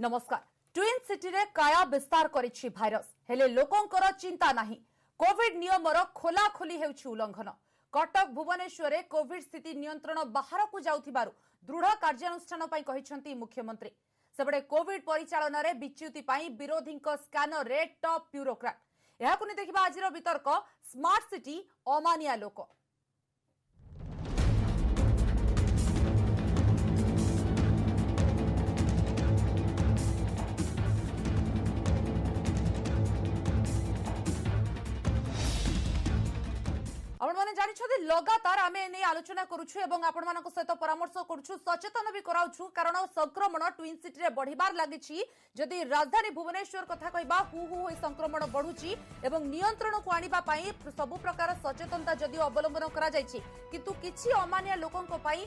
नमस्कार। Twin city रे काया विस्तार करिछि भाइरस हेले लोकंकर चिंता नाही। कोविड नियमर खोला खोली हेउछि उल्लंघन। कटक भुवनेश्वर रे कोविड स्थिति नियंत्रण बाहर को जाउथिबारु दृढ़ कार्यानुष्ठान पई कहिसंती मुख्यमंत्री। सेबडे कोविड परिचालन रे विच्युति पई विरोधीक स्कैनर रे टॉप ब्यूरोक्राट। एहाकु नि देखिबा आजिर वितर्क स्मार्ट सिटी अमानिया लोक। आपने जानी लगातार आम ए आलोचना करुछु एवं आपण मान सहित परामर्श करुछु सचेतन भी कराउछु कारण संक्रमण ट्विन सिटी रे बढ़िबार लागिछि। जदि राजधानी भुवनेश्वर कथा कहबा हु हु होई संक्रमण बढ़ुछि एवं नियंत्रण को आनिबा पई सब प्रकार सचेतनता जदि अवलंबन करा जायछि किंतु किछि अमानिया लोकंक पई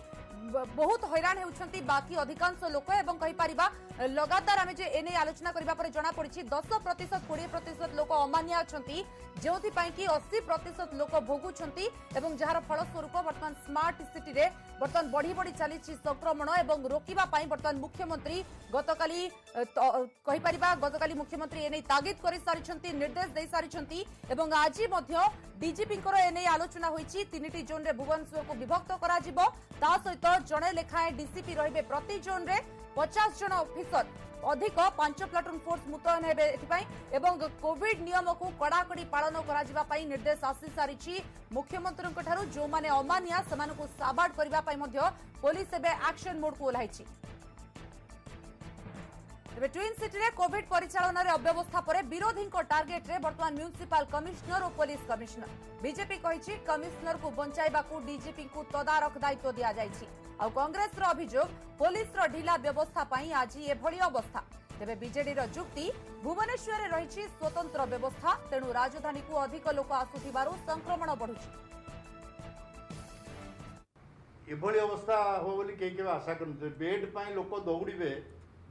बहुत हैरान हेउछंती बाकी अधिकांश लोक एवं कहि परिबा लगातार आमे जे एने आलोचना करिबा परे जणा पड़िछि 10% 20% लोक अमानिया अछंती जेउथि पई कि 80% लोक भोगुछंती एवं जहार फलस्वरूप वर्तमान स्मार्ट सिटी रे वर्तमान बढ़ी बढ़ी चली संक्रमण एवं रोकिबा पई वर्तमान मुख्यमंत्री गतकाली कहि परिबा गतकाली मुख्यमंत्री एने तागिद करि सारिछंती निर्देश दे सारिछंती एवं आजि मध्य डीजीपी को एने आलोचना होईछि। 3टी जोन रे भुवनेश्वर को विभक्त करा जिवो ता सहित जणे लेखाए डीसीपी रहिबे प्रति जोन रे 50 जन ऑफिसर अधिक 5 प्लाटून फोर्स मुतयन हेबे एथिपाई एवं कोविड नियम को कड़ाकड़ी पालन करा जिबा पई निर्देश आसी सारिछि मुख्यमंत्री ठारू। जो माने अमानिया समानको साबाड करिबा पई मध्य पुलिस एबे एक्शन मोड को ओलाइछि। तेबे ट्विन सिटी रे कोविड परिचालन रे अव्यवस्था परे विरोधी टार्गेट रे वर्तमान म्युनिसिपल कमिश्नर और पुलिस कमिश्नर बीजेपी कहिछि कमिश्नर को बंचाइबा को डीजीपी को तदारख दायित्व दिया जायछि। आ कांग्रेस रो अभियोग पुलिस रो ढिला व्यवस्था पई आज एभली अवस्था। तेबे बीजेडी रो जुक्ति भुवनेश्वर रे रहिछि स्वतंत्र व्यवस्था तेणु राजधानी को अधिक लोक आसुथिबारु संक्रमण बढ़ुछि। एभली अवस्था हो बोली के आशा करनते बेड पई लोक दौड़िबे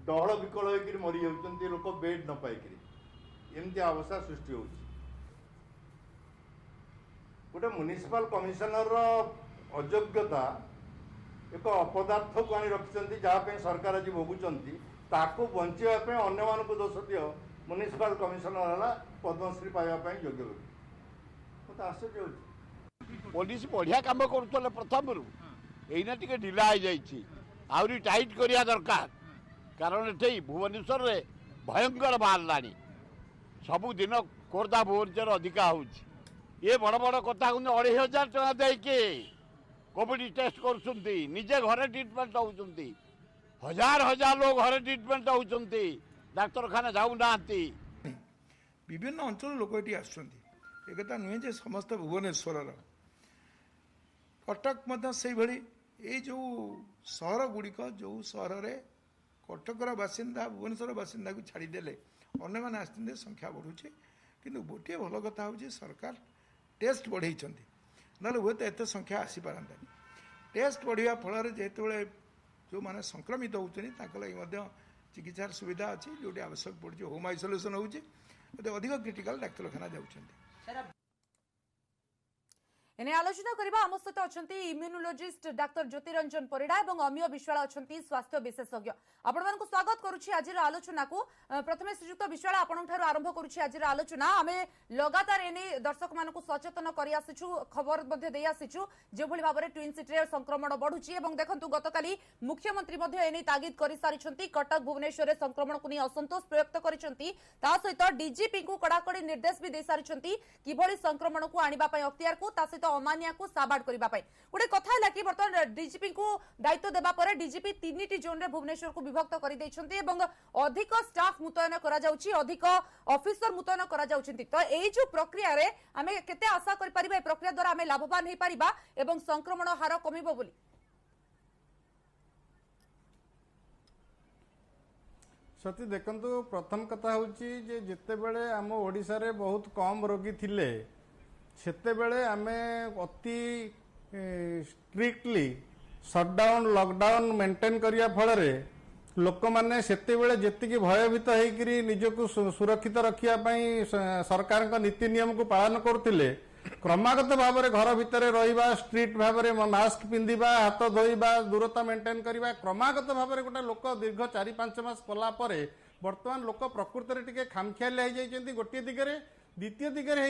डहल विकल होकर मरी जाती लोक बेड न पाइक एमती अवस्था सृष्टि हो गोटे म्युनिसिपल कमिशनर अयोग्यता एक अपदार्थ को आनी रखिंट जहाँप सरकार आज भोगुंट ताकू बचाई अन्य मान दोष दियो म्युनिसिपल कमिशनर है पद्मश्री पाइबा योग्य लोग मत आश्चर्य हो। पुलिस बढ़िया कम कर प्रथम एना टे ढिला हो जाए टाइट करिया दरकार कारण ये भुवनेश्वर रे भयंकर बाहरला सबुदिन खोर्धा भुवनेश्वर अधिका हो बड़ बड़ कथा 2,500 टका देके कोविड टेस्ट करजे घरे ट्रिटमेंट होती हजार हजार लोग घरे ट्रिटमेंट होती डाक्तरखाना जाऊना विभिन्न अंचल लोक ये आसता नुहे जे समस्त भुवनेश्वर कटक से भली ये जो सहर गुड़िक जो सहर में कटकर बासिंदा भुवनेश्वर बासिंदा को छाड़देले अन्य मैंने आसते संख्या बढ़ुचे किंतु गोटे भल कथा हूँ सरकार टेस्ट बढ़ई ना हुए तो एत संख्या आसीपारता टेस्ट बढ़िया फल जेत जो मैंने संक्रमित होती लगे चिकित्सार सुविधा अच्छी जो आवश्यक पड़े होम आइसोलेशन होती अधिक क्रिटिकल डाक्तरखाना जाऊँच। एने आलोचना करबा आम सहित अछंती इम्यूनोलॉजिस्ट डाक्टर ज्योतिरंजन परिडा एवं अमिय विश्वाल अछंती स्वास्थ्य विशेषज्ञ। आपण मानकु स्वागत करूछि आजिर आलोचना को। प्रथमे श्रीयुक्त विश्वाल आपण ठारू आरंभ करूछि आजिर आलोचना। आमे लगातार एने दर्शक मानकु सचेतन करि आसिछु खबर मध्ये देई आसिछु जे भली भाबरे ट्विन सिटी रे संक्रमण बढ़ुछि एवं देखंतु गतकाली मुख्यमंत्री मध्ये एने तागिद करि सारिछंती कटक भुवनेश्वर रे संक्रमण को नि असंतोष प्रयक्त करिसंती ता सहित डीजीपी को कड़ाकड़ी निर्देश भी दे सारिछंती किभली संक्रमण को आनिबा पय अख्तियार को ता अमानिया को साबाड करिबा पई गोटे कथा हला कि बर्तमान डीजीपी को दायित्व देबा परे डीजीपी 3टी जोन रे भुवनेश्वर को विभक्त करि दैछंती एवं अधिक स्टाफ मुतयन करा जाउची अधिक ऑफिसर मुतयन करा जाउछंती। तो एई जो प्रक्रिया रे हमें केते आशा करि परिबा ए प्रक्रिया द्वारा हमें लाभवान हे परिबा एवं संक्रमण हार कमिबो बोली सती देखंतु प्रथम कथा होची जे जेते बेले हम ओडिसा रे बहुत कम रोगी थिले सेते बेले आमे अति स्ट्रिक्टली शटडाउन लॉकडाउन मेंटेन करिया फल रे लोक माने सेते बेले जेतिकी भयभीत हेकरी निजको सुरक्षित रखिया पई सरकार नीति नियम को पालन करथिले क्रमागत भाव में घर भितर रहा स्ट्रिक्ट भाव में मास्क पिंधा हाथ धोइबा दूरता मेंटेन करवा क्रमागत भाव में गोटे लोक दीर्घ 4-5 मास कलापर बर्तमान लोक प्रकृत में टी खामखियालिया हो जाती गोटे दिगरे द्वितीय दिगरे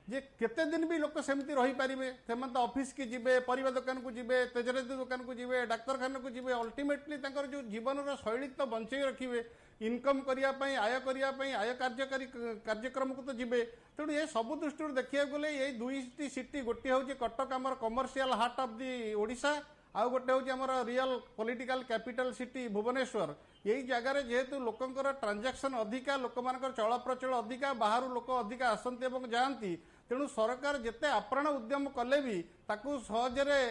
जे केते दिन भी लोक सेमती रही पारिबे सेमंत ऑफिस की जिबे परिवा दुकान को जिबे तेजराती दुकान को जिबे डाक्तरखाना को जिबे अल्टीमेटली तांकर जो जीवन शैली तो बंचई रखिबे इनकम करिया पई आय करिया पई आय कार्यकारी कार्यक्रम को तो जिबे तेणु ये सब दृष्टि देखिया गले ये दुईटी सिटी गोटे होची कटक आमर commercial heart of the Odisha आउ गोटे होची आमर real political capital city Bhubaneswar यही जगार जेहेतु लोकंकर ट्रांजैक्शन अधिका लोक मानकर चल प्रचल अधिका बाहर लोक अधिका आसंती एवं जाती तेणु सरकार जिते आप्राण उद्यम कले भी ताकू सहजरे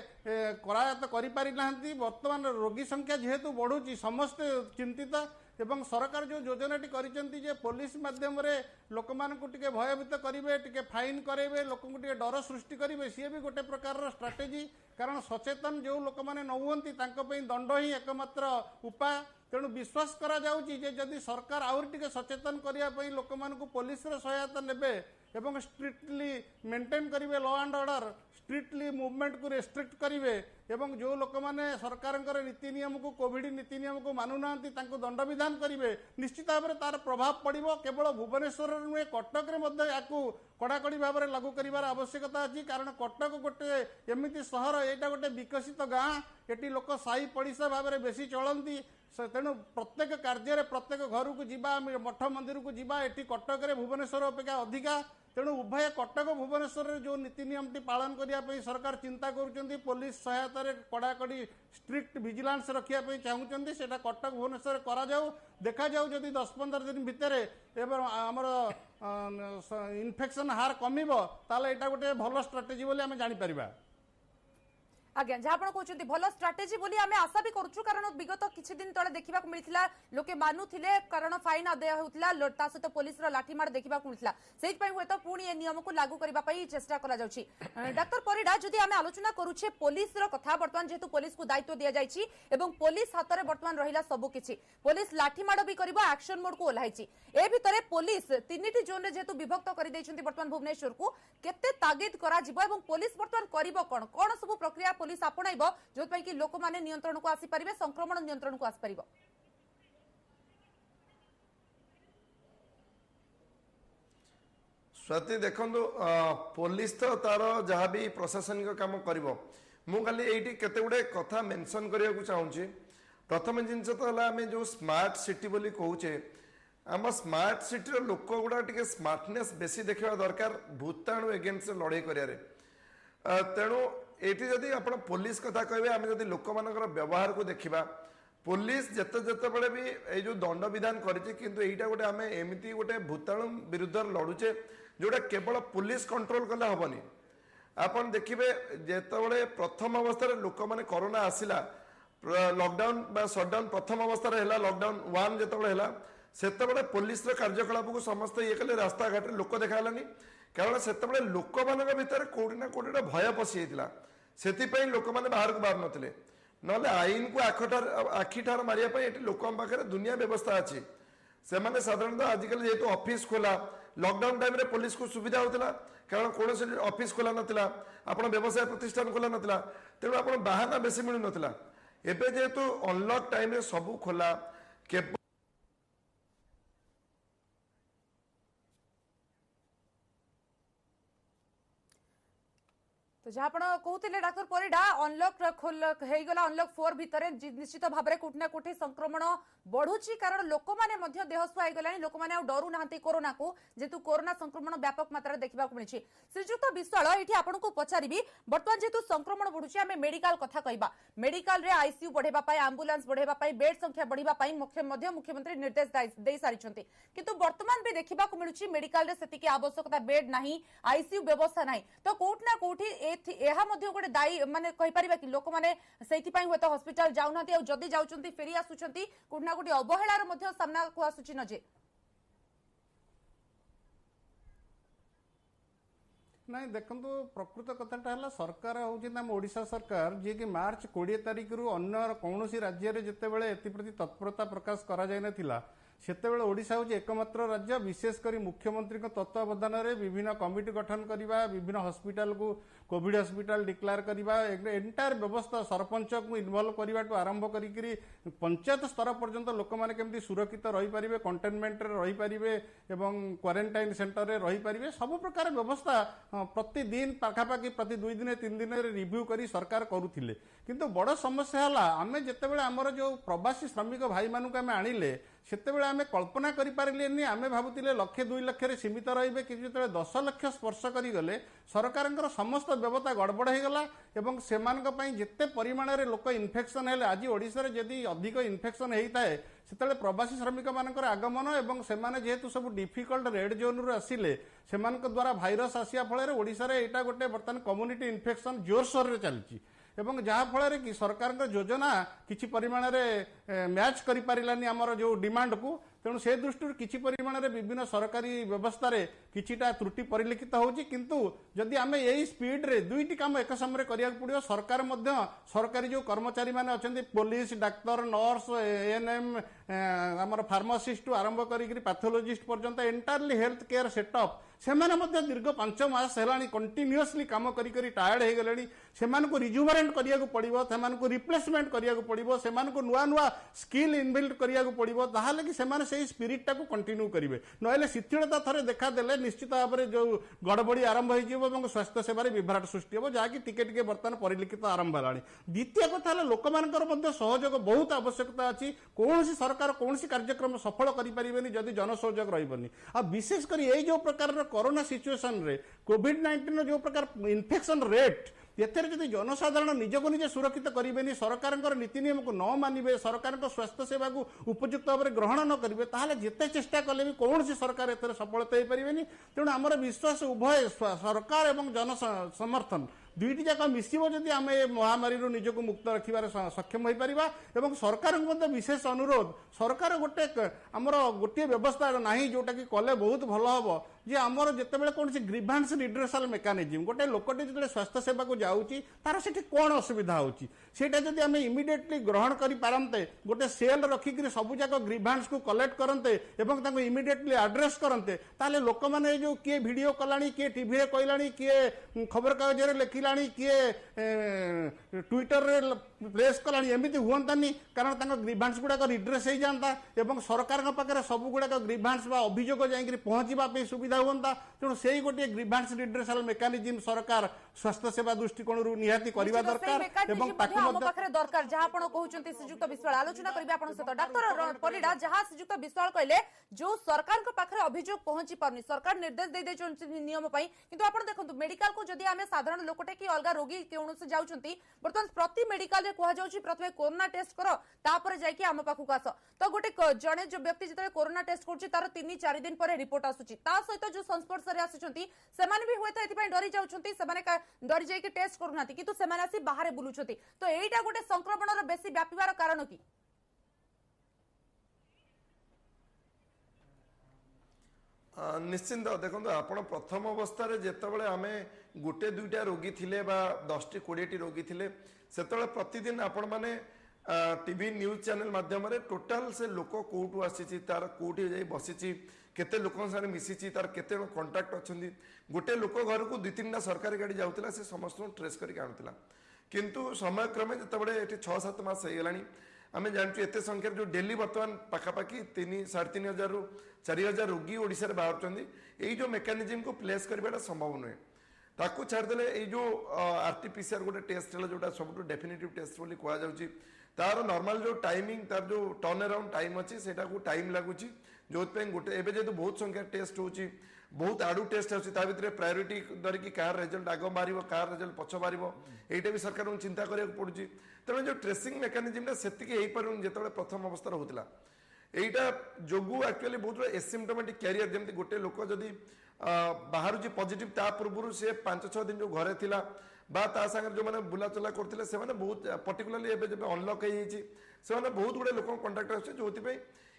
करायत्त करि नाहंती वर्तमान रोगी संख्या जेहेतु बढ़ुची समस्ते चिंतित एवं सरकार जो योजनाटी करिसेंती जे पुलिस माध्यम रे लोक मानकु टिके भयभीत करिवे टिके फाइन करेबे लोकंकु टिके डर सृष्टि करिवे सी भी गोटे प्रकार स्ट्राटेजी कारण सचेतन जो लोक माने नहुंती तांको पई दंड ही एकमात्र उपाय तेणु विश्वास करा जाउची जे जदि सरकार आउर टिके सचेतन करिया पई लोक मानकु पुलिस रे सहायता नेबे एवं स्ट्रिक्टली मेंटेन करिवे law and order strictly movement को रेस्ट्रिक्ट करिवे एवं जो लोक माने सरकारंकर नीति नियम को कोविड नीति नियम को मानु नांती तांको दंड विधान करिवे निश्चित भाव में तार प्रभाव पड़िबो केवल भुवनेश्वर नुहे कटक रे मध्ये याकू कड़ाकड़ी भाव में लागू करिवार आवश्यकता अछि कारण कटक गोटे एमिति सहर एटा गोटे विकसित गाँ एटी लोक साई पड़िशा भाव में बेसी चलती तेणु प्रत्येक कार्य प्रत्येक घर को जीवा मठ मंदिर को जीवा एटी कटक रे भुवनेश्वर अपेक्षा अधिका तेणु उभय कटक भुवनेश्वर जो नीति नियम टी पालन करने सरकार चिंता करुँच पुलिस सहायता रे कड़ाकड़ी स्ट्रिक्ट विजिलेंस रखा चाहूँगी से कटक भुवनेश्वर करा जाऊ देखा जाऊ जदि 10-15 दिन भितर एवं आमर इन्फेक्शन हार कमिबो ताले एटा गोटे भल स्ट्राटेजी बोली आमे जानि परिबा आज्ञा जहाँ आप कहते भल स्ट्राटेजी बोली आम आशा भी करूँ कारण विगत किसी दिन तले देखा मिलता लोके मानुले कारण फाइन आदाय होता सहित पुलिस लाठीमाड़ देखा मिलता से हे तो पुणी ए नियम को लागू करने चेष्टा करा डाक्तर परिडा जदि आम आलोचना करुचे पुलिस कथा बर्तमान जेहेतु पुलिस को दायित्व दि जाइए और पुलिस हाथ में बर्तमान रहा सबकि पुलिस लाठीमाड़ भी कर एक्शन मोड को ओह्लाई ए भितर पुलिस 3टी जोन में जेहेतु विभक्त कर बर्तमान भुवनेश्वर को केते तागिद करा पुलिस बर्तमान कर कौन सब प्रक्रिया पुलिस आपणाइब जो कि लोक माने नियंत्रण को आसी परिबे संक्रमण नियंत्रण को आसी परिबो स्वाति देखंतु पुलिस तो तार जहाँ भी प्रशासनिक काम करिवो मु खाली एठी केते गुडे कथा मेंशन करिया को चाहूची प्रथम जिनस तो हला आमे जो स्मार्ट सिटी बोली कहूचे आम स्मार्ट सिटी रो लोक गुडा टिके स्मार्टनेस बेसी देखा दरकार भूताणु एगेंस्ट लड़ाई करियारे तेणु एटी जदि आप पुलिस कथा कहे आम जदि लोक मानकर व्यवहार को देखा पुलिस जिते बड़े भी ये जो दंड विधान करा गोटे आम एमती गोटे भूताणु विरुद्ध लड़ुचे जोटा केवल पुलिस कंट्रोल कले हेनी आपन देखिए जिते प्रथम अवस्था लोक मैंने कोरोना आसला लॉकडाउन सटडाउन प्रथम अवस्था लॉकडाउन 1 जो पुलिस कार्यकलाप को समस्त ये कले रास्ता घाट लोक देखालानी कारण से लोक मान भर कौटी ना कौटी भय पशि से लोक मैंने बाहर को बाहर नथिले नले आईन को आखिठार मारिया लोक पाखे दुनिया व्यवस्था अच्छी से मैंने साधारणतः आजिकल जेहेतु ऑफिस खोला लॉकडाउन टाइम रे पुलिस को सुविधा होता कारण कौन ऑफिस खोला नाला आप व्यवसाय प्रतिष्ठान खोला नाला तेणु आप बाहाना बेसी मिलू नाला एबे जेहेतु अनलॉक टाइम रे सबू खोला केवल तो जहाँ कहते डाक्तर परिडा अनलॉक होगला अनलॉक 4 भितर निश्चित भाव में कोठी ना कोठी संक्रमण बढ़ुची कारण लोक मैंने देहसुआ होगला लोक मैंने डरू ना कोरोना को जेतु कोरोना संक्रमण व्यापक मात्रा देखा मिली श्रीजुक्त विश्वाल ये आपको पचारि बर्तमान जेतु संक्रमण बढ़ुची आम मेडिकल कथा कहवा मेडिकल रे आईसीयू बढ़ाई आंबुलांस बढ़ाई बेड संख्या बढ़ाई मुख्यमंत्री निर्देश दे सारी किंतु बर्तमान भी देखा मिलूँ मेडिकल से आवश्यकता बेड ना आईसीयू व्यवस्था ना तो कौटि ना कौटि गोटे दायी माने कहीपर कि लोक मैंने हे हस्पिटाल जाऊना जदि जाऊँच फेरी आसुंच कौटि ना कौटि अवहेलार सामना को आसुची नजे नहीं देखो प्रकृत कथाटा है सरकार हूँ ओडिशा सरकार जी कि मार्च 20 तारिख रु अन्य कौन राज्य में जिते बड़े एप्रति तत्परता प्रकाश करा जाय नथिला सेतेबेले ओडिशा होची एकमात्र राज्य विशेषकर मुख्यमंत्री तत्वावधान में विभिन्न कमिटी गठन करवा विभिन्न हॉस्पिटल को कोविड हॉस्पिटल डिक्लेयर करवा एंटायर व्यवस्था सरपंच को इन्वॉल्व करने आरंभ करी पंचायत स्तर पर्यंत लोक मैंने केमती सुरक्षित रही पारे कंटेनमेंट रही पारे एवं क्वारंटाइन सेंटर रे रही पारे सब प्रकार व्यवस्था प्रतिदिन पाखापाखि प्रति 2 दिन 3 दिन रिव्यू करी सरकार करुथिले किंतु बड़ समस्या है आम जितेबाला आमर जो प्रवासी श्रमिक भाई मानक आम आणिले सेतेबेले आम कल्पना करें आम भावुले 1-2 लाख सीमित रही कि जो 10 लाख स्पर्श करगले सरकार समस्त व्यवस्था गड़बड़ होगला एवं से जिते परिमाण लोक इन्फेक्शन है आज ओडिशा रे यदि अधिक इन्फेक्शन होता है से प्रवासी श्रमिक मानकर आगमन एवं से जेहेतु सब डिफिकल्ट रेड जोन रु आसिले से द्वारा भाइरस आसिया फल ओडिशा रे एटा गोटे बर्तमान कम्युनिटी इन्फेक्शन जोरसोर चलती एवं जहाँ फल कि सरकार योजना किसी परिमाण में मैच कर पारानी आमर जो डिमांड को तेणु से दृष्टि किसी परिमाण में विभिन्न सरकारी व्यवस्था रे किछिटा त्रुटि परिलक्षित होची किंतु जदि आम यही स्पीड रे दुईटी काम एक समय करिया पड़ियो सरकार मध्य सरकारी जो कर्मचारी माने अछंती पुलिस डाक्तर नर्स एएनएम आमर फार्मासिस्ट आरंभ करी पैथोलॉजिस्ट पर्यंत एंटायरली हेल्थ केयर सेटअप सेमाने मध्य दीर्घ 5 मास हेलानी कंटिन्यूअसली काम करी टायर्ड हो गलेनी सेमानकु रिजुवरेंट करिया पड़िबो सेमानकु रिप्लेसमेंट करिया पड़िबो सेमानकु नुआ नुआ स्किल इनबिल्ड करिया पड़िबो ताहाले कि सेमाने सेही स्पिरिट टाकु कंटिन्यू करिवे नहले शिथिलता थरे देखा देले निश्चित भाव में जो गड़बड़ी आरंभ हो स्वास्थ्य सेवा विभ्राट सृष्टि हो जहाँकि टिके बर्तमान परिलक्षित आरंभ है द्वितीय कथा है लोक मान सहयोग बहुत आवश्यकता अच्छी कौन सरकार कौन कार्यक्रम सफल करें जदि जनसहयोग रही विशेषकर यही जो प्रकार कोरोना सिचुएशन रे कोविड-19 जो प्रकार इन्फेक्शन रेट एथेर जदि जनसाधारण निजको निजे सुरक्षित करेंगे सरकार नीति नियम को न मानवे सरकार स्वास्थ्य सेवा को उपयुक्त भाव में ग्रहण न करेंगे ताहले जिते चेष्टा कले भी कौन सी सरकार एथेर सफलता हो पारे तेणु आमर विश्वास उभय सरकार एवं जन समर्थन दुईटी जाक मिसिबो जदि आम ए महामारी निजको मुक्त रखिबार सक्षम हो पारिबा एवं सरकार को विशेष अनुरोध सरकार आमर गोटे व्यवस्था नाही जोटा कि कले बहुत भल हम जे आमर जितेबाला कौन ग्रीभांस रिड्रेसल मेकानिजम गोटे लोकटे जो स्वास्थ्य सेवा को जाऊँगी तार से कौन असुविधा होची सेटा जदि आम इमिडिएटली ग्रहण करि पारंते गोटे सेल रखिक सब जाक ग्रीभांस को कलेक्ट करते एवं ताको इमिडिएटली एड्रेस करते ताले लोक माने जो किए वीडियो कलानी किए टीवी रे कहलानी किए खबर कागज रे लिखिलानी किए ट्विटर रे प्रेस कलानी एमती हुअंतानी कारण ताको ग्रीभांस गुड़ाक रिड्रेस हो जाता एवं सरकार पाखे सब गुड़ाक ग्रीभांस बा अभियोग जाइकरी पहुँचवा सुविधा हुआ तेणु से ही गोटे ग्रीभांस रिड्रेसल मेकानिजम सरकार स्वास्थ्य सेवा दृष्टिकोण निहाती करबा दरकार एवं दरकार जहाँ आप कहते श्रीजुक्त विश्वाल आलोचना करेंगे आप सहित डाक्तर परिडा जहाँ श्रीजुक्त विश्वाल कहले जो सरकार पाखे अभियोग पहुंची पारनी सरकार निर्देश दे दे नियम किंतु आप देखो मेडिकल को जदि आम साधारण लोकटे कि अलग रोगी कौन से जाऊँगी बर्तमान प्रति मेडिकल रे कह जाउछि प्रथमे कोरोना टेस्ट करो तापर जाइए आम पाखक आस तो गोटे जड़े जो व्यक्ति जो कोरोना टेस्ट कर तार 3-4 दिन पर रिपोर्ट आसुची सहित जो संस्पर्श में आसुचंती सेमाने भी हुए एथि डरी जाउछंती सेमाने डरी जाइए टेस्ट करूनाती किंतु सेमाने आसी बाहर बुलुछंती तो एटा गोटे संक्रमण बेसी व्यापीबार कारण कि निश्चिंत देखो आप प्रथम अवस्था जितेबाला आम गोटे 2टा रोगी थिले बा 10-20 रोगी थिले सेतबेले प्रतिदिन आपण माने टीवी न्यूज चैनल माध्यम टोटाल से लोक कौटू आसी तार कौटी जाई बसी केते लोकों सारे मिसी तार केते कंटाक्ट अच्छी गोटे लोक घर को 2-3टा सरकारी गाड़ी जाऊला से समस्त ट्रेस करके आणुला किंतु समय क्रमे जितेबाला ये 6-7 मास होगा आम जानचु एत संख्यार जो डेली बर्तमान पाखापाखि 3,500 रु 4,000 रोगी ओडिशा रे बाहर यही जो मेकानिजम को प्लेस करवाटा संभव नुहे ताकू छाड़देले ये जो आरटीपीसीआर गोटे टेस्ट है जोटा सब डेफिनेटिव टेस्ट बोली कहुच्छी तार नॉर्मल जो टाइमिंग तार जो टर्न अराउंड टाइम अच्छी से टाइम लगुच जो गोटे एवं जेहतु बहुत संख्या टेस्ट होची बहुत आड़ू टेस्ट आसर प्रायोरीटी धरिकी कार रेजल्ट आग बाहर कार रेजल्ट पछ बाहर यहीटा भी सरकार को चिंता करा पड़ी तेणु जो ट्रेसिंग मेकानिजम से जो प्रथम अवस्था होता यहीटा जो एक्चुअली बहुत एसिम्टोमेटिक कैरियर जमी गोटे लोक जदि बाहर पॉजिटिव ता पूर्व से 5-6 दिन जो घरे थिला बा ता संगे जो मैंने बुलाचला करते से बहुत पर्टिकुलाली जब अनलक से बहुत गुड़े लोक कंटाक्ट आस जो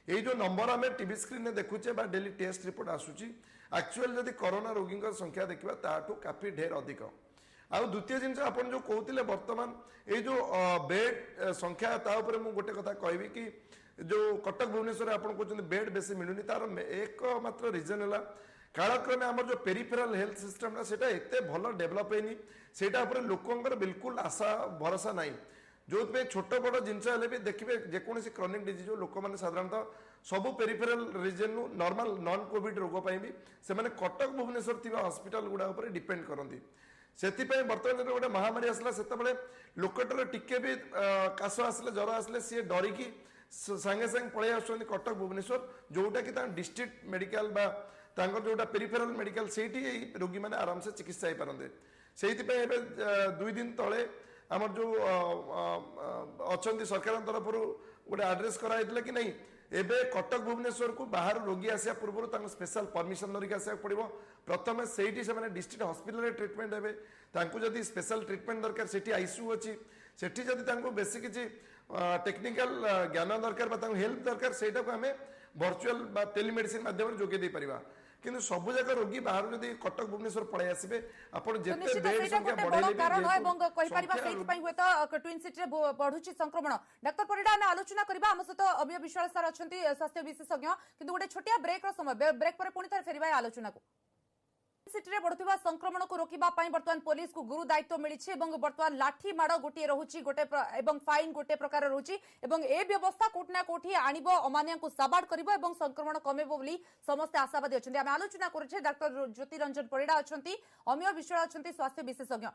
यही जो नंबर आम टीवी स्क्रीन में देखुचे बा डेली टेस्ट रिपोर्ट आसूची एक्चुअल जदि कोरोना रोगी संख्या देखा ताठू काफी ढेर अधिक आउ द्वितीय जिन आप जो कहते बर्तमान ये जो बेड संख्या गोटे कथा कहबी कि जो कटक भुवनेश्वर आप कहते बेड बेसी मिलूनी तार एकमात्र रिजन है कालक्रमे आम जो पेरिफेराल हेल्थ सिस्टम से एत भल डेभलप है से लोकंर बिल्कुल आशा भरोसा ना जो छोट बड़ जिनस भी देखिए जेकोसी क्रॉनिक डिजीज लोक मैंने साधारणतः सबू पेरिफेराल रिजन नॉर्मल नॉन कोविड रोग भी से कटक भुवनेश्वर थी हॉस्पिटल गुड़ा डिपेंड करती से बर्तमान जो गोटे महामारी आसला से लोकटर टिके भी काश आसले ज्वर आसले सी डरिकी सांगे सांगे पलि आस कटक भुवनेश्वर जोटा कि डिस्ट्रिक्ट मेडिकल जोटा पेरिफेराल मेडिकल से रोगी मैंने आराम से चिकित्सा हो पारते से 2 दिन तले आम जो अच्छा सरकार तरफ गोटे आड्रेस कराई कि नहीं एबे कटक भुवनेश्वर को बाहर रोगी आसा पूर्व स्पेशल परमिशन धरिक आसा पड़ो प्रथम से डिस्ट्रिक्ट हॉस्पिटल ट्रिटमेंट हे जदि स्पेशल ट्रिटमेंट दरकार से आईसीयू अच्छी सेठी जदि बेसी किसी टेक्निकल ज्ञान दरकार हेल्प दरकार से आम वर्चुअल टेलीमेडिसिन माध्यम जोगे पारिबा किंतु सबु जगह रोगी बाहर जदि कटक भुवनेश्वर पळै आसीबे आपण जेते बेड संख्या बढ़ेले कारण एवं कहि परिबा सेति पई होय त ट्विन सिटी रे बढ़ुची संक्रमण डॉक्टर परिडा हम आलोचना करबा हम सहित अमिय विश्वास सर अछंती स्वास्थ्य विशेषज्ञ किंतु गोटे छोटिया ब्रेक रो समय ब्रेक पर पुनी थर फेरिबा आलोचना को सिटी रे बढ़ुवा संक्रमण को रोकिबा पई वर्तमान पुलिस को गुरु दायित्व मिलिछि एवं वर्तमान लाठी माड़ गोटे रहुछि गोटे एवं फाइन गोटे प्रकार रहुछि एवं ए व्यवस्था कोठना कोठी आनिबो अमानिया को साबाड करिबो एवं संक्रमण कमेबो बोली समस्त आशावादी अछन्ति हम आलोचना करूछे डॉक्टर ज्योति रंजन परिडा अछन्ति अमिय विश्वास अछन्ति स्वास्थ्य विशेषज्ञ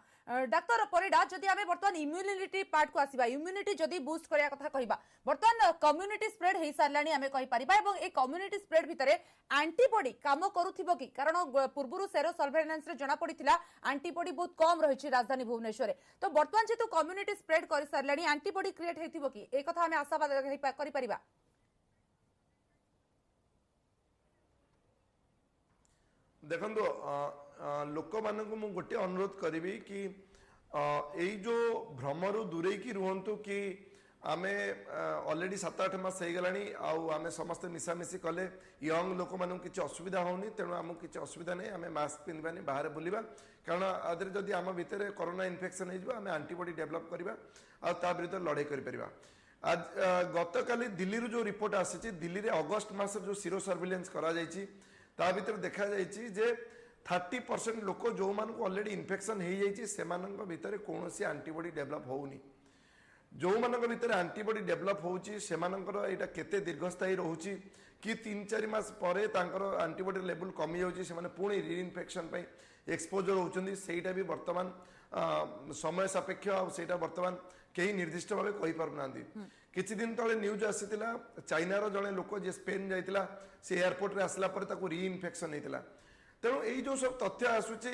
डॉक्टर परिडा जदि आमे वर्तमान इम्यूनिटी पार्ट को आसीबा इम्यूनिटी जदि बूस्ट करिया कथा कहिबा वर्तमान कम्युनिटी स्प्रेड हेई सारलानी आमे कहि परिबा एवं ए कम्युनिटी स्प्रेड भितरे एंटीबॉडी काम करूथिबो कि कारण पूर्वरु सेरो सर्वेलेंस रे जना पड़िथिला एंटीबॉडी बहुत कम रहिछि राजधानी भुवनेश्वर तो वर्तमान जेतु कम्युनिटी स्प्रेड करि सारलानी एंटीबॉडी क्रिएट हेथिबो कि ए कथा हमें आशावाद करि परिबा देखंदो लोक मानक मु गोटे अनुरोध करिवि कि एई जो भ्रमरु दूरे की रुहंतु कि आमे ऑलरेडी 7-8 मास हो गलानी आमे समस्त मिसामिशी कले यंग लोक मानक किसी असुविधा होनी तेणु आमको किसी असुविधा नहीं आमे मास्क पिंधबानी बाहर बुलवा कारण आदि जदि आम भितर कोरोना इन्फेक्शन हो आमे एंटीबॉडी डेवलप करवा आ विरुद्ध लड़ाई कर आज गत काली दिल्ली जो रिपोर्ट आसी दिल्ली रे अगस्त मास जो सीरो सर्विलेंस करा जायछि ता भितर देखा जायछि जे 30% लोक जो मानक ऑलरेडी इन्फेक्शन हो जायछि सेमानक भितर कोनोसी एंटीबॉडी डेवलप होउनी जो मानक भितर एंटीबॉडी डेवलप होउछि सेमानकर एटा केते दीर्घस्थायी रहउछि कि 3-4 मास परे तांकर एंटीबॉडी लेवल कमी जाउछि से माने पुणी रीइन्फेक्शन पे एक्सपोजर होउछन्ती सेटा भी वर्तमान समय सापेक्ष आ सेटा वर्तमान कई निर्दिष्ट भाव कहि पारुनांती किछि दिन तले न्यूज आसीतिला चाइना रो जणे लोक जे स्पेन जाइतिला से एयरपोर्ट रे आसला परे ताको रीइन्फेक्शन हेतिला तेणु एई जो सब तथ्य आसुछि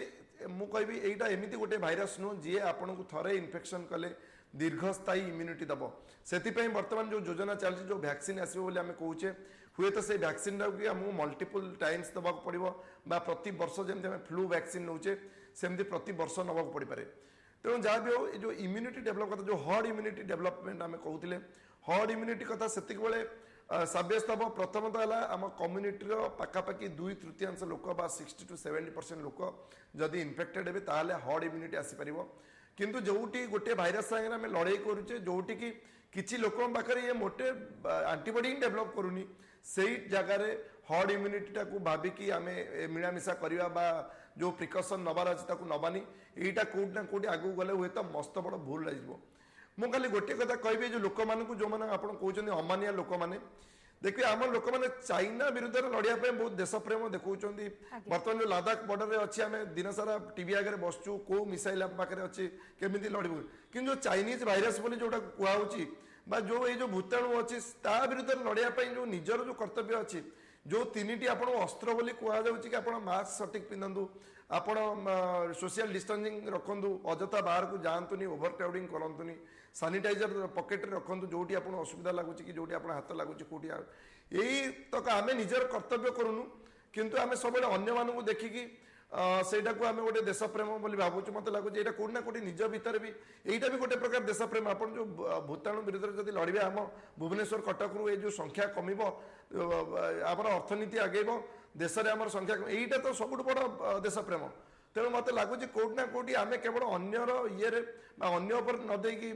मु कहबी एटा एमिति गोटे भाइरस नु जे आपनको थरे इन्फेक्शन कले दीर्घस्थायी इम्यूनिटी दब से बर्तमान जो योजना चलती जो वैक्सीन आसो आम कहे हुए तो से वैक्सीन आमको मल्टीपल टाइम्स दबा पड़ो प्रति वर्ष जमी आम फ्लू वैक्सीन नौचे सेमती प्रति वर्ष नवा पड़ पारे तेणु जहाँ भी हो जो इम्यूनिटी डेवलप कथा जो हर्ड इम्यूनिटी डेवलपमेंट आम कहते हर्ड इम्यूनिटी कथा से सब्यस्त हम प्रथमतः है आम कम्युनिटी पाखापाखि 2/3 लोक 60 to 70% लोक जदि इन्फेक्टेड हे ताले हर्ड इम्यूनिटी आसीपर किंतु जोटी गोटे भाइरस सागर आम लड़ाई करुचे जोटी कि किसी लोक पाखे ये मोटे एंटीबॉडी डेवलप करूनी से जगार हर्ड इम्यूनिटी को भाविकी आम मिलामिशा करवा जो प्रिकसन नबार अच्छे नबानी यहाँ कौट ना कौटी आगू गले हुए तो मस्त बड़ भूल लगे मु खाली गोटे कथा कहि जो लोक मानक जो मैंने आप कहते अमानिया लोक मैंने देखिए आम लोक मैंने चाइना विरुद्ध लड़िया बहुत देश प्रेम देखा बर्तमान जो लद्दाख बॉर्डर में अच्छी आम दिन सारा टीवी आगे बसचु कौ मिसाइल पाखे अच्छी केमी लड़ू कि जो चाइनीज भाइरस बोली जोटा कहूँ जो ये जो भूताणु अच्छी ता विरुद्ध लड़ाई जो निजर जो कर्तव्य अच्छी जो 3टी आप अस्त्र बोली कहु कि आप मास्क सठिक पिंधु आपण सोशल डिस्टेंसिंग रखु अजथा बाहर को जातुनी ओभर क्राउडिंग करतुनी सानिटाइजर पकेट रखु जो आपको असुविधा लगुच कि जो आप हाथ लगुच कौटी यही तक आम निजर कर्तव्य करूनु किंतु आम सब अन्य मानू देखिकी सेटा को आम गोटे देश प्रेम बोली भावुँ मत लगुच यहाँ कौटी ना कौटी निज भितर भी यहीटा भी गोटे प्रकार देश प्रेम आप जो भूताणु विरुद्ध जब लड़े आम भुवनेश्वर कटक रू जो संख्या कम आम अर्थनीति आगेब देश में आम संख्या यहीटा तो सब बड़ देश प्रेम तेणु मत लगुच कोटी ना कोटी आम केवल अन्यर ये अन्य उपर न देकी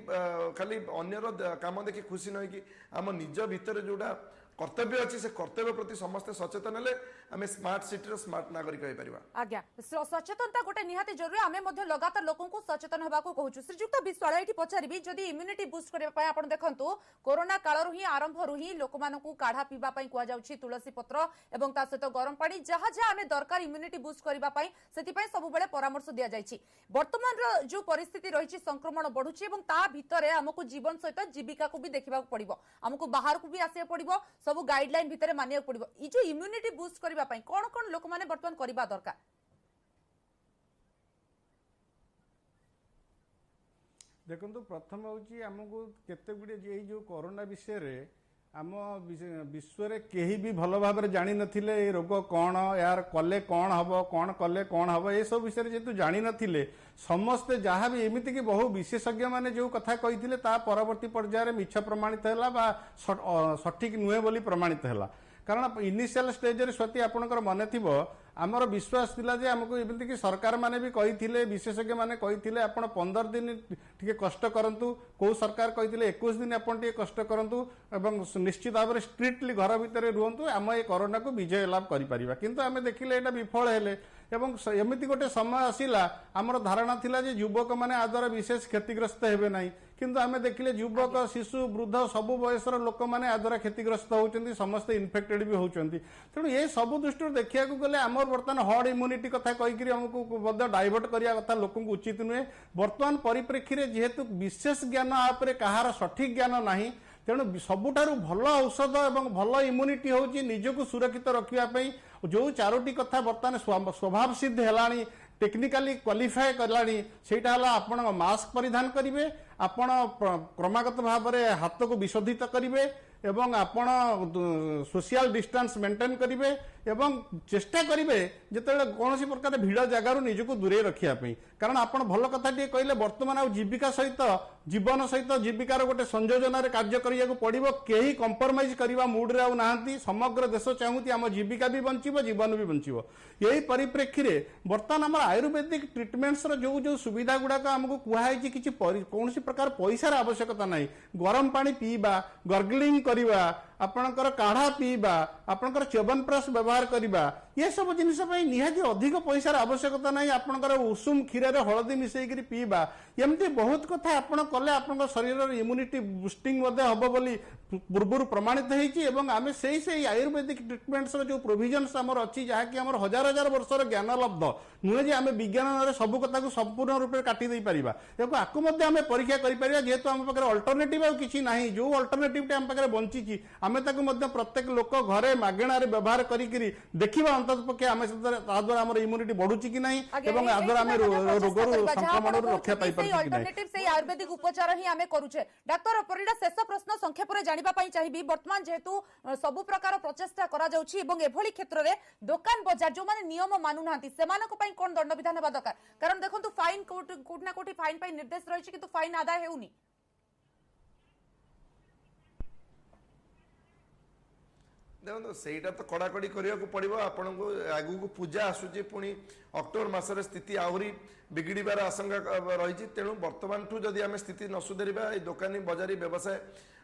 खाली अन्यर काम देखी खुशी न कि आम निज भितर जोटा कर्तव्य अच्छी से कर्तव्य प्रति समस्त सचेतन हेले आम स्मार्ट सिटी स्मार्ट नागरिक हो पारिबा। आज्ञा सचेतनता गोटे निहाती जरूरी आमे मध्ये लगातार लोकन को सचेतन होबा को कहूछु। श्रीजुक्त विश्वाल एठी पचारिबी जदी इम्यूनिटी बूस्ट करबा पय आपण देखंतु कोरोना काल ही आरंभ रु ही लोक मानकू काढ़ा पीबा पय कुआ जाउछि तुलसी पत्र एवं ता सहित गरम पानी जहा जहा आमे दरकार इम्यूनिटी बूस्ट करबा पय सेति पय सब बेले परामर्श दिया जाइछि। वर्तमान रो जो परिस्थिति रहिछि संक्रमण बढ़ुछि एवं ता भितरे हमकू जीवन सहित जीविका को भी देखिबा पड़िबो हमकू बाहर को भी आसिया पड़िबो सब गाइडलाइन भितरे मानिया पड़िबो। ई जो इम्यूनिटी बूस्ट करबा पय कोन कोन लोक माने वर्तमान करबा दरकार देखो प्रथम हूँ आमको केते गुड़े जो कोरोना विषय रे आम विश्व रे केही भी भल भाव जानी नथिले ए रोग कौन यार कले कौन हम कौन कले कौन हम ये सब विषय जेतु जानी नथिले समस्ते जहाँ भी एमती कि बहु विशेषज्ञ माने जो कथा कही ता परवर्ती पर्यायर मिछ प्रमाणित है सठिक नुहे बोली प्रमाणित है कारण इनिशियल स्टेज रे स्वती आपनकर मने थिबो आमर विश्वास थिला जे हमको एमती कि सरकार माने भी कही विशेषज्ञ माने कही आपण 15 दिन टिके कष्ट करंतु को सरकार कही 21 दिन आपण टिके कष्ट करंतु एवं निश्चित भाव में स्ट्रिक्टली घर भितर रुहंतु आम ये कोरोना को विजय लाभ करि परिबा। किंतु आमे देखिले एटा विफल हेले एवं एमती गोटे समय आसिला आमर धारणा थिला जे युवक माने आ द्वारा विशेष क्षतिग्रस्त हेबे नाही किंतु आमे देखिले युवक शिशु वृद्ध सबु बयसर लोक माने आ द्वारा क्षतिग्रस्त होउचंती समस्त इन्फेक्टेड भी होउचंती। तेणु ये सब दृष्टि देखिया गले आमर बर्तमान हर्ड इम्यूनिटी कथा कहीकि हमको डाइवर्ट करिया कथा लोक उचित नुहे। बर्तमान परिप्रेक्षी रे जेहेतु विशेष ज्ञान आपरे कहार सठिक ज्ञान नाही तेणु सबुठारु भल औषध एवं भल इम्यूनिटी होची निजको सुरक्षित रखिया पई जो चारोटी कथा बर्तमान स्वभाव सिद्ध हेलानी टेक्निकाली क्वालिफाए कलानी सेटा हला आपण मास्क परिधान करिवे आपण क्रमागत भाव में हाथ को विशोधित करिवे एवं आपण सोशल डिस्टेंस मेंटेन करिवे एवं चेष्टा करिवे जेतेबेले कोनोसी प्रकार भिड़ जगार निजको दूरे रखिया पई कारण आपण भल कथा टी कहले वर्तमान आ जीविका सहित जीवन सहित जीविकार गोटे संयोजन रे कार्य करिया को पड़िबो केही कंप्रोमाइज करबा मूड रे आ नाहंती समग्र देश चाहूती आम जीविका भी बंचिबो जीवन भी बंचिबो। यही परिप्रेक्षी रे वर्तमान आम आयुर्वेदिक ट्रिटमेंट्स रो जो जो सुविधा गुडा हमको कुहाई किछि कोनोसी प्रकार पैसार आवश्यकता नहीं गरम पानी पीबा गर्गलिंग करवा आपणकर काढ़ा पीबा आपणकर च्यवनप्राश व्यवहार करवा ये सब जिनिस निहाती अधिक पैसार आवश्यकता नहीं आपणकर उषुम क्षीर हलदी मिसेकरी पीबा एमती बहुत कथा आपण कले आपण शरीर इम्यूनिटी बुस्टिंग हम बोली पूर्व प्रमाणित होती आम से आयुर्वेदिक ट्रिटमेंट्स जो प्रोविजन्स आमर अच्छी जहाँकि आम हजार हजार वर्षर ज्ञान लब्ध नुहे जे आम विज्ञान सब कथा को संपूर्ण रूप से काटी दे पारिबा देखो आकु मध्य आम परीक्षा करिपारिबा जेहेतु आम पाखे अल्टरनेटिव आ किछि नाही जो अल्टरनेटिव आम पाखे बंची आम ताकू मध्य प्रत्येक लोक घरे मागेणार व्यवहार करी देखिबा अंतत पक्षे आम द्वारा आम इम्यूनिटी बढ़ुची कि नहीं एवं आ द्वारा आम रोग संक्रमण रक्षा पाई परछि कि अल्टरनेटिव से आयुर्वेदिक उपचार ही आम करूछे। डाक्टर परिडा शेष प्रश्न संक्षेप रे जानिबा पई चाहिबी वर्तमान जेहेतु सब प्रकार प्रचेष्टा करा जाउछि एवं एभली क्षेत्र रे दुकान बाजार जो माने नियम मानु नाहंती सेमानक पई कोन दंड विधान हेबा दरकार कारण देखंतु फाइन कोट ना कोठी फाइन पई निर्देश रहिछि किंतु फाइन आदाय हेउनी देखो सहीटा तो कड़ाकड़ी करने को पड़ो आपण को आगू को पूजा आसूची पुणी अक्टोबर मसर स्थिति आहरी बिगड़बार आशंका रही तेणु बर्तमान ठू जदि आम स्थिति न सुधरवा दुकानी बजारी व्यवसाय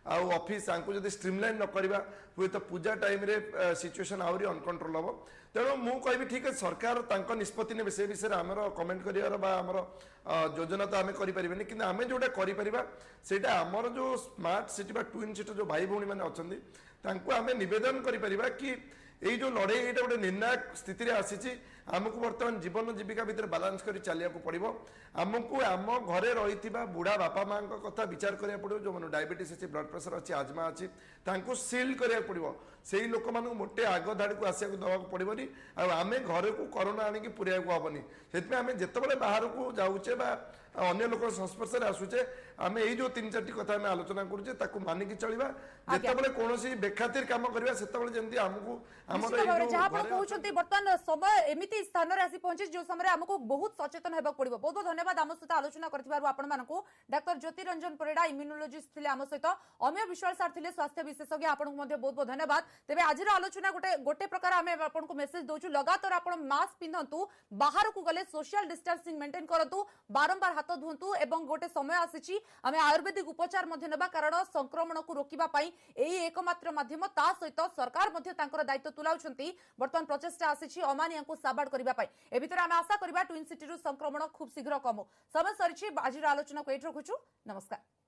आउ ऑफिस आंकु जदि स्ट्रीमलाइन न करवा हुए तो पूजा टाइम रे सिचुएशन आहरी अनकंट्रोल हम तेणु मु कहि ठीक है सरकार तांको निष्पत्ति ने से विषय आमर कमेंट करियार बा आमर योजना तो आम करें कि आम जोटा करा आमर जो स्मार्ट सिटी बा ट्विन सिटी जो भाई भौणी मैंने अच्छा तांको आमे निवेदन करि परिबा कि एई जो लड़े एटा गोटे निर्णायक स्थिति रे आसीची आमको वर्तमान जीवन जीविका भितर बैलेंस करी चलिया को पड़िबो आमको आम घरे रहिथिबा बुढ़ा बापा मां को कथा विचार करिया पड़िबो जो माने डायबिटीज अछि ब्लड प्रेशर अछि आजमा अछि तांको सील करिया पड़िबो सेही लोक मानक मोटे आग धाड़ी को आसिया को दवा को पड़िबोनी आ आमे घरे को कोरोना आनी की पुरिया को हबनी सेतमे आमे जेतबेले बाहर को जाउचे बा अन्य लोक संस्पर्श रे आसुचे आमे एई जो तीन चारटी कथा आमे आलोचना करूचे ताकू मानिकी चलिबा जेतबेले कोनोसी बेखातिर काम करबा सेतबेले जेंती हमकू हमर एई जो जहां पर कहउछंती वर्तमान समय एमिति स्थान रे आसी पहुंची जो समय हमकू बहुत सचेतन हेबा पड़िबो। बहुत बहुत धन्यवाद आम सहित आलोचना करथिबारु आपण मानकू डाक्टर ज्योति रंजन परिडा इम्यूनोलॉजिस्ट थिले आम सहित अमिय विश्वास सर थिले स्वास्थ्य विशेषज्ञ आपनकू मध्ये बहुत बहुत धन्यवाद। तेबे आज आलोचना गोटे गोटे प्रकार आम आपको मेसेज दौचु लगातार आप मास्क पिंधतु बाहर को गले सोशल डिस्टेंसिंग मेंटेन करतु बारंबार हाथ धुंतु एवं गोटे समय आसी आम आयुर्वेदिक उपचार नेबा कारण संक्रमण को रोकबा पई एही एकमात्र माध्यम ता सहित सरकार दायित्व तुलाउछंती वर्तमान प्रचेष्टा आसी अमानिया को साबाड़ करबा पई ए भितर आम आशा करबा ट्विन सिटी संक्रमण खूब शीघ्र कमु समय सरी आज आलोचना को एठ रखुछु नमस्कार।